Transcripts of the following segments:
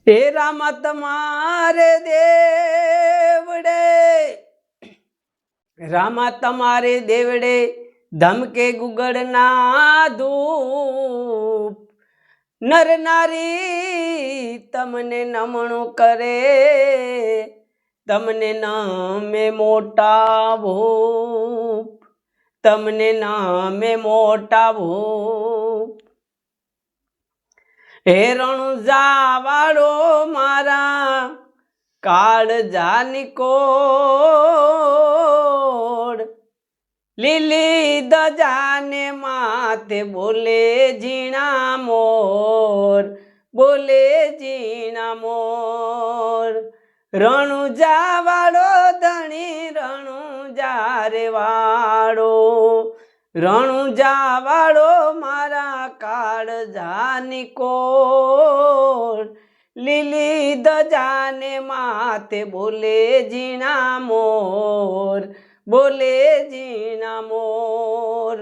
हे राम तुम्हारे देवड़े, रामा तुम्हारे देवड़े धमके गुगड़ना धूप। नर नारी तमने नमणो करे, तमने नामे मोटा भूप, तमने नामे मोटा भूप। हे रણુજાવાળો મારા કાળજાની કોડ, લીલી ધજાને માથે બોલે ઝીણા મોર, બોલે ઝીણા મોર। રણુજાવાળો ધણી રણુજારે વાળો, રણુજાવાળો મારા કાળજાની કોર, લીલી ધજાને માથે બોલે ઝીણા મોર, બોલે ઝીણા મોર।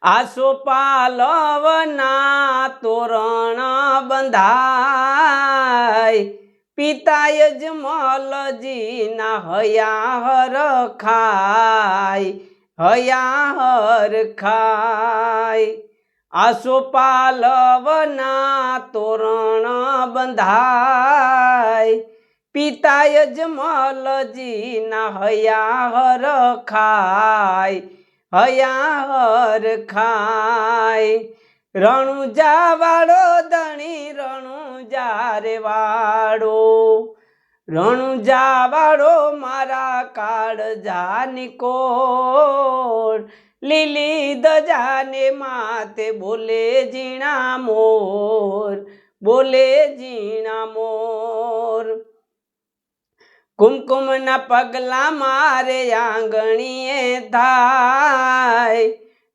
આસો પાલવના તોરણ બંધાય, પિતા યજમલજીના હયાહર ખાય, હયાહર ખાય। આસો પાલવના તોરણ બંધાય, પિતા યજમલજીના હયાહર ખાય, હયાહર ખાય। રણુજાવાળો ધણી રણુજારે વાળો, રણુજાવાળો મારા કાળજાની કોર, લીલી ધજાને માથે બોલે ઝીણા મોર, બોલે ઝીણા મોર। કુમકુમના પગલા મારે આંગણીએ થાય,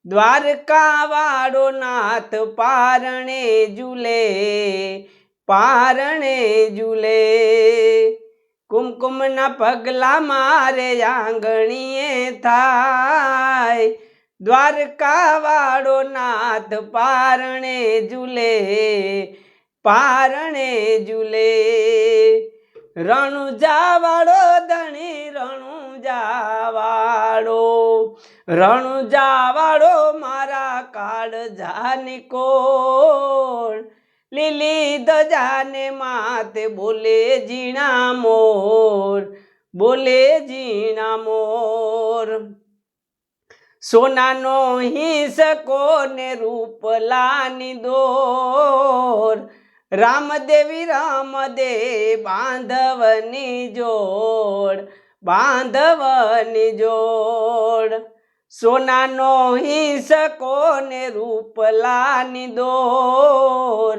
દ્વારકાવાળો નાથ પારણે ઝૂલે, પારણે ઝૂલે। કુમકુમના પગલા મારે આંગણીએ થાય, દ્વારકાવાળો નાથ પારણે ઝૂલે, પારણે ઝૂલે। રણુજાવાળો ધણી રણુજાવાળો, રણુજાવાળો મારા કાળજાની કોર, લીલી ધજાને માથે બોલે ઝીણા મોર, બોલે ઝીણા મોર। સોનાનો હિંસકો ને રૂપલાની દોર, રામદેવી રામદે બાંધવની જોડ, બાંધવની જોડ। સોનાનો હિંસકો ને રૂપલાની દોર,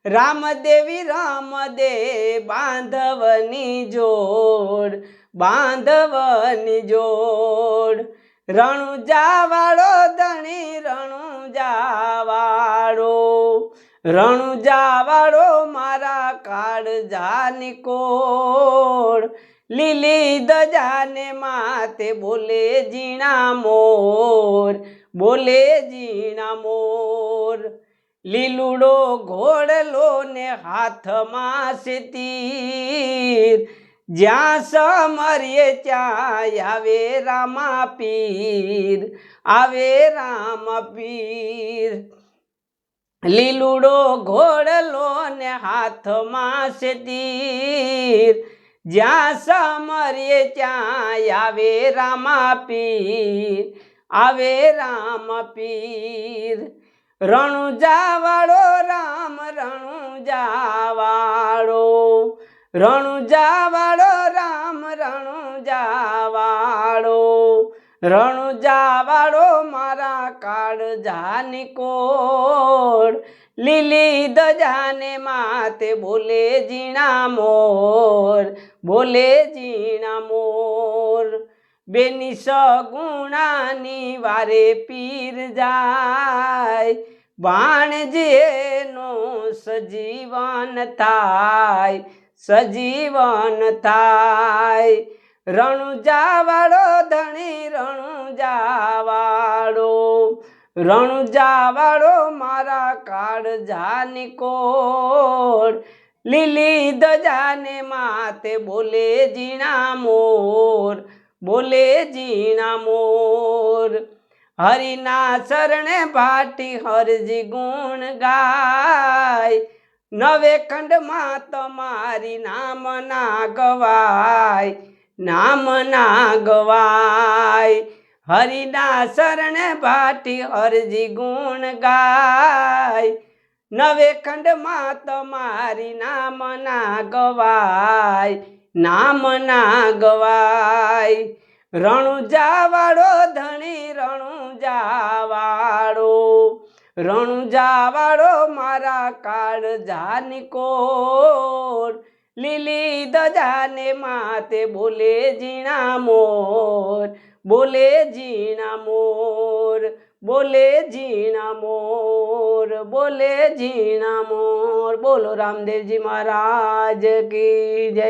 રામદેવી રામદે બાંધવની જોડ, બાંધવની જોડ। રણુજાવાળો ધણી રણુજાવાળો, રણુજાવાળો મારા કાળજાની કોર, લીલી ધજાને માથે બોલે ઝીણા મોર, બોલે ઝીણા મોર। લીલુડો ઘોડલો ને હાથમાં છે તીર, જ્યાં સમરીએ ત્યાં આવે રામા પીર, આવે રામા પીર। લીલુડો ઘોડલો ને હાથમાં છે તીર, જ્યાં સમરીએ ત્યાં આવે રામા પીર, આવે રામા પીર। રણુજાવાળો રામ રણુજાવાળો, રણુજાવાળો રામ રણુજાવાળો, રણુજાવાળો મારા કાળજાની કોર, લીલી ધજાને માથે બોલે ઝીણા મોર, બોલે ઝીણા મોર। બેની સગુણાની વારે પીર જાય, ભાણજીનો સજીવન થાય, સજીવન થાય। રણુજાવાળો ધણી રણુજાવાળો, રણુજાવાળો મારા કાળજાની કોર, લીલી ધજાને માતે બોલે ઝીણા મોર, બોલે ઝીણા મોર. હરિના શરણે ભાટી હરજી ગુણ ગાય, નવે ખંડમાં તમારી નામ ના ગવાય, નામ ના ગવાય. હરિના શરણે ભાટી હરજી ગુણ ગાય, નવે ખંડમાં તમારી નામ ના ગવાય, નામ ના ગવાય. રણુજા વાળો ધણી રણુજા વાળો, રણુજા વાળો મારા કાળજાની કોર, લીલી ધજાને માતે બોલે ઝીણા મોર, બોલે ઝીણા મોર, બોલે ઝીણા મોર, બોલે ઝીણા મોર. બોલો રામદેવજી મહારાજ કી જય.